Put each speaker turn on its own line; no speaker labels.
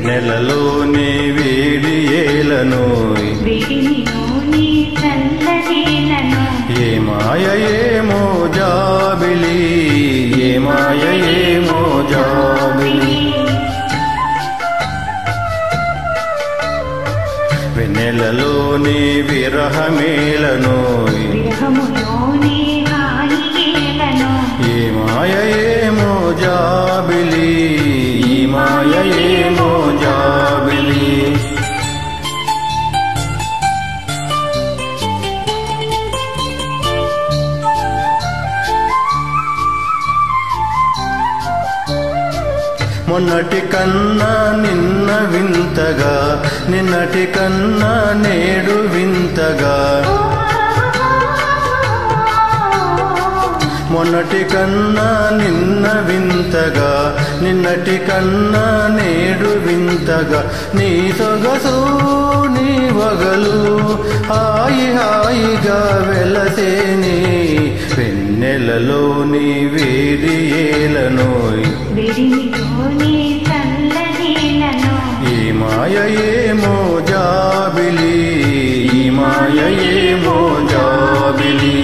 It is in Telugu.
వెన్నెలలోని వేడి ఏలనోయ్
వేడినిలోని చల్లనేలను
ఏ మాయ ఏమో జాబిలి ఏ మాయ ఏమో జాబిలి వెన్నెలలోని విరహమేలనోయ్
విరహములోని హాయిలను
ఏ మాయ ఏమో జాబిలి ఈ మాయ ఏమో జాబిలి మొన్నటి కన్నా నిన్న వింతగా నిన్నటి కన్నా నేడు వింతగా మొన్నటి కన్నా నిన్న వింతగా నిన్నటి కన్నా నేడు వింతగా నీ సొగసు నీ వగలు హాయి హాయిగా వెలసేని వెన్నెలలోని వేడి ఏలనోయ్
వేడినిలోని చల్లనేలను
ఈ మాయ ఏమో జాబిలి ఈ మాయ ఏమో జాబిలి